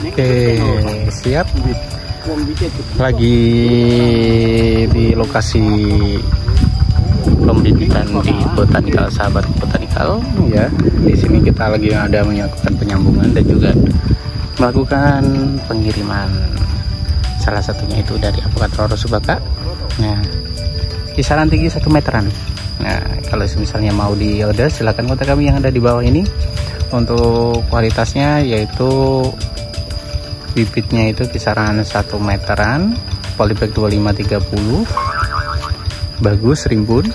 Oke, siap. Lagi di lokasi pembibitan di botanikal, sahabat botanikal ya. Di sini kita lagi ada melakukan penyambungan dan juga melakukan pengiriman. Salah satunya itu dari Apukat Roro Subaka. Nah, kisaran tinggi 1 meteran. Nah, kalau misalnya mau di order silahkan kontak kami yang ada di bawah ini. Untuk kualitasnya yaitu bibitnya itu kisaran 1 meteran, polybag 2530, bagus, rimbun.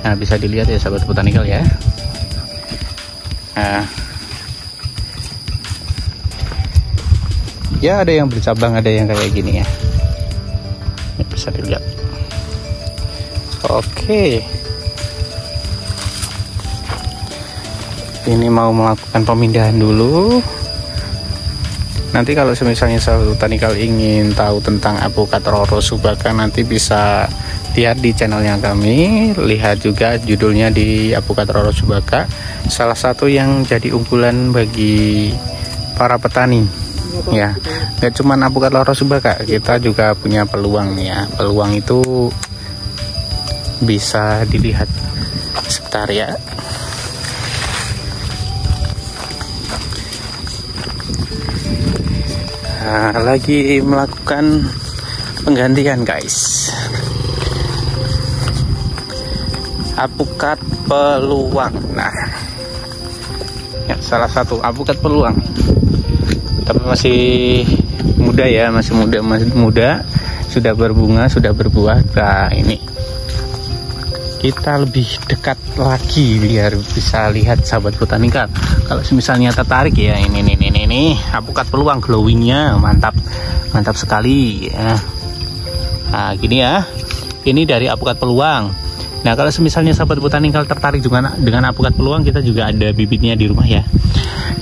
Nah, bisa dilihat ya sahabat botanikal ya. Nah, ya ada yang bercabang, ada yang kayak gini ya. Ini bisa dilihat. Oke, ini mau melakukan pemindahan dulu. Nanti kalau misalnya sahabat botanikal ingin tahu tentang Apukat Roro Subaka, nanti bisa lihat di channelnya kami. Lihat juga judulnya di Apukat Roro Subaka, salah satu yang jadi unggulan bagi para petani ya. Gak cuma Apukat Roro Subaka, kita juga punya peluang ya. Peluang itu bisa dilihat sebentar ya. Nah, lagi melakukan penggantian guys. Apukat peluang. Nah, ya, salah satu apukat peluang. Tapi masih muda ya, masih muda, sudah berbunga, sudah berbuah. Nah, ini kita lebih dekat lagi biar bisa lihat sahabat botanikal. Kalau misalnya tertarik ya, ini apukat peluang, glowingnya mantap sekali ya. Nah, gini ya, ini dari apukat peluang. Nah, kalau misalnya sahabat botanikal tertarik juga dengan apukat peluang, kita juga ada bibitnya di rumah ya.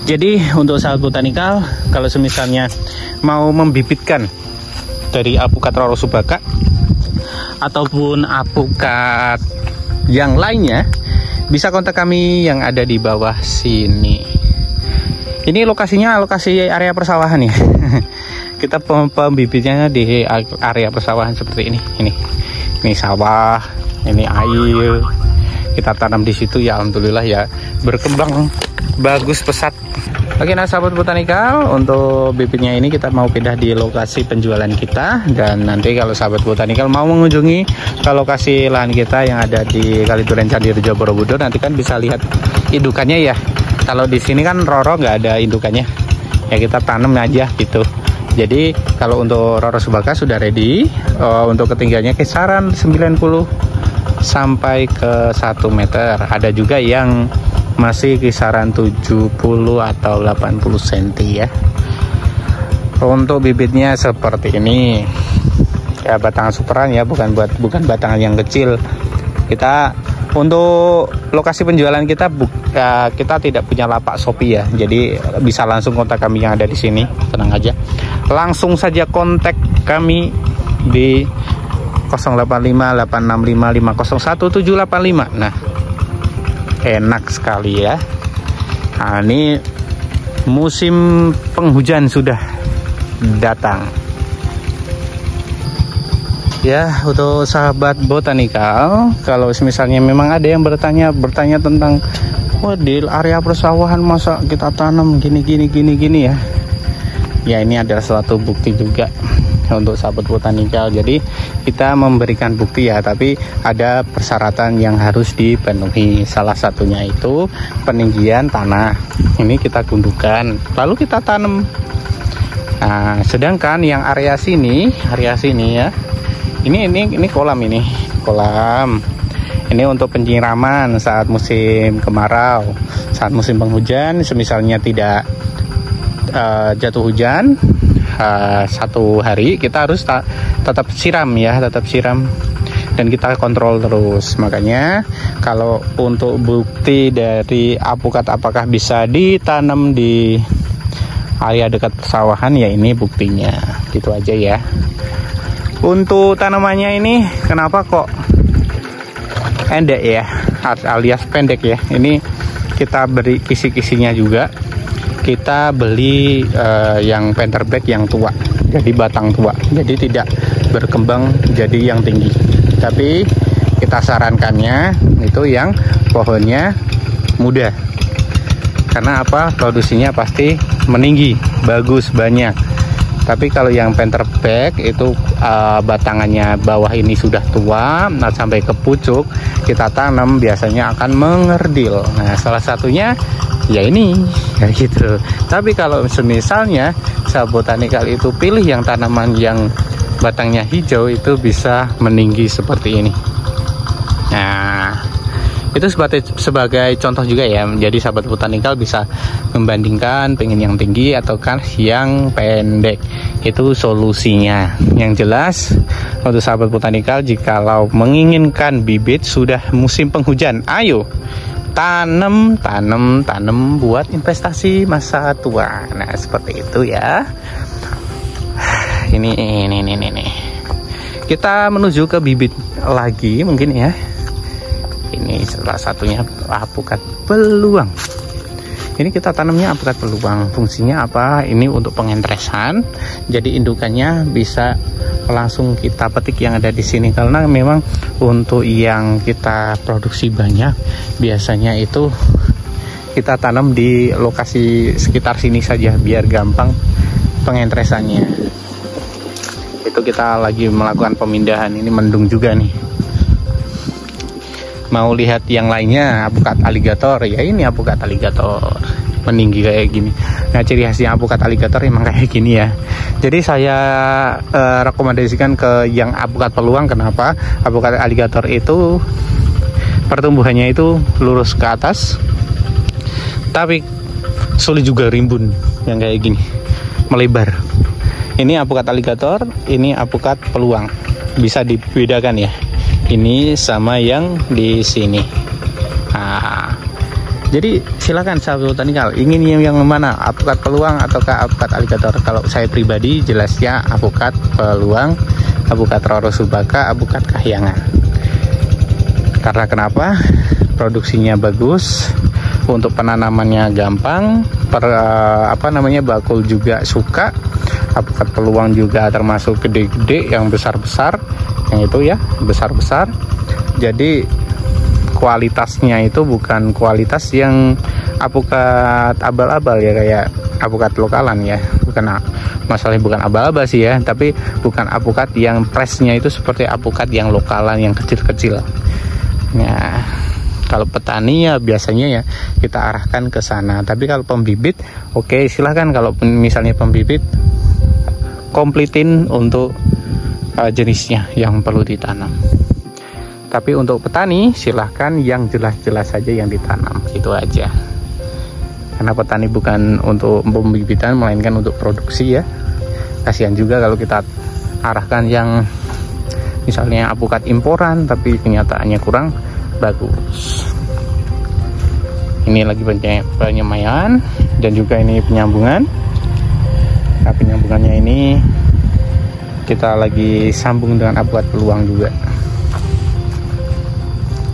Jadi untuk sahabat botanikal, kalau misalnya mau membibitkan dari Apukat Roro Subaka ataupun apukat yang lainnya, bisa kontak kami yang ada di bawah sini. Ini lokasinya lokasi area persawahan ya. Kita pembibitnya di area persawahan seperti ini. Ini sawah, ini air. Kita tanam di situ ya, alhamdulillah ya, berkembang bagus pesat. Oke, nah sahabat botanikal, untuk bibitnya ini kita mau pindah di lokasi penjualan kita. Dan nanti kalau sahabat botanikal mau mengunjungi ke lokasi lahan kita yang ada di Kaliduren Candirejo Borobudur, nanti kan bisa lihat indukannya ya. Kalau di sini kan Roro nggak ada indukannya ya, kita tanam aja gitu. Jadi kalau untuk Roro Subaka sudah ready. Untuk ketinggiannya kisaran 90 sampai ke 1 meter. Ada juga yang masih kisaran 70 atau 80 cm ya. Untuk bibitnya seperti ini ya, batangan superan ya, bukan batangan yang kecil. Kita untuk lokasi penjualan kita kita tidak punya lapak Shopee ya, jadi bisa langsung kontak kami yang ada di sini. Tenang aja, langsung saja kontak kami di 085865501785. Nah, enak sekali ya. Nah, ini musim penghujan sudah datang ya. Untuk sahabat botanikal, kalau misalnya memang ada yang bertanya tentang, wah di area persawahan masa kita tanam gini ya. Ya, ini adalah suatu bukti juga untuk sahabat botanikal. Jadi kita memberikan bukti ya, tapi ada persyaratan yang harus dipenuhi. Salah satunya itu peninggian tanah. Ini kita gundukan, lalu kita tanam. Nah, sedangkan yang area sini ya, ini kolam, ini untuk penyiraman saat musim kemarau. Saat musim penghujan, semisalnya tidak jatuh hujan 1 hari, kita harus tetap siram ya, dan kita kontrol terus. Makanya kalau untuk bukti dari apukat apakah bisa ditanam di area dekat persawahan, ya ini buktinya, gitu aja ya. Untuk tanamannya ini kenapa kok pendek ya, alias pendek ya, ini kita beri kisi-kisinya juga. kita beli yang painterback yang tua, jadi batang tua, jadi tidak berkembang jadi yang tinggi. Tapi kita sarankannya itu yang pohonnya muda, karena apa, produksinya pasti meninggi, bagus, banyak. Tapi kalau yang painterback itu batangannya bawah ini sudah tua, nah sampai ke pucuk kita tanam biasanya akan mengerdil. Nah salah satunya ya ini, ya gitu. Tapi kalau misalnya sahabat botanikal itu pilih yang tanaman yang batangnya hijau, itu bisa meninggi seperti ini. Nah itu sebagai contoh juga ya. Jadi sahabat botanikal bisa membandingkan pengen yang tinggi ataukah yang pendek, itu solusinya. Yang jelas untuk sahabat botanikal, jikalau menginginkan bibit sudah musim penghujan, ayo tanam buat investasi masa tua. Nah seperti itu ya. Ini kita menuju ke bibit lagi mungkin ya. Ini salah satunya apukat peluang. Ini kita tanamnya apukat peluang. Fungsinya apa? Ini untuk pengentresan. Jadi indukannya bisa langsung kita petik yang ada di sini, karena memang untuk yang kita produksi banyak biasanya itu kita tanam di lokasi sekitar sini saja biar gampang pengentresannya. Itu kita lagi melakukan pemindahan. Ini mendung juga nih. Mau lihat yang lainnya, apukat aligator, ya ini apukat aligator meninggi kayak gini. Nah ciri khasnya apukat aligator emang kayak gini ya. Jadi saya rekomendasikan ke yang apukat peluang. Kenapa? Apukat aligator itu pertumbuhannya itu lurus ke atas, tapi sulit juga rimbun yang kayak gini, melebar. Ini apukat aligator, ini apukat peluang. Bisa dibedakan ya, ini sama yang di sini. Nah, jadi silakan sahabat botanikal, ingin yang mana, apukat peluang ataukah apukat aligator? Kalau saya pribadi jelasnya apukat peluang, apukat roro subaka, apukat kahyangan. Karena kenapa? Produksinya bagus, untuk penanamannya gampang, bakul juga suka. Apukat peluang juga termasuk gede-gede, yang besar-besar, yang itu ya besar-besar. Jadi kualitasnya itu bukan kualitas yang apukat abal-abal ya, kayak apukat lokalan ya. Bukan, masalahnya bukan abal-abal sih ya, tapi bukan apukat yang presnya itu seperti apukat yang lokalan yang kecil-kecil. Nah kalau petani ya biasanya ya kita arahkan ke sana. Tapi kalau pembibit, oke, silahkan. Kalau misalnya pembibit, komplitin untuk jenisnya yang perlu ditanam. Tapi untuk petani silahkan yang jelas-jelas saja yang ditanam, itu aja. Karena petani bukan untuk pembibitan, melainkan untuk produksi ya. Kasihan juga kalau kita arahkan yang misalnya apukat imporan tapi kenyataannya kurang bagus. Ini lagi penyemaian dan juga ini penyambungan. Nah penyambungannya ini kita lagi sambung dengan apukat peluang juga.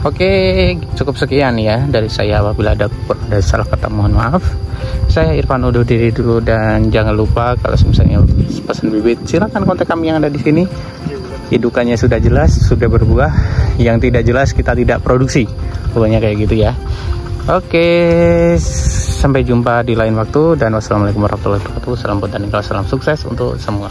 Oke, cukup sekian ya dari saya. Apabila ada salah kata mohon maaf. Saya Irfan undur diri dulu, dan jangan lupa kalau misalnya pesan bibit silakan kontak kami yang ada di sini. Indukannya sudah jelas, sudah berbuah. Yang tidak jelas kita tidak produksi. Pokoknya kayak gitu ya. Oke, sampai jumpa di lain waktu, dan wassalamualaikum warahmatullahi wabarakatuh. Salam botanikal, salam sukses untuk semua.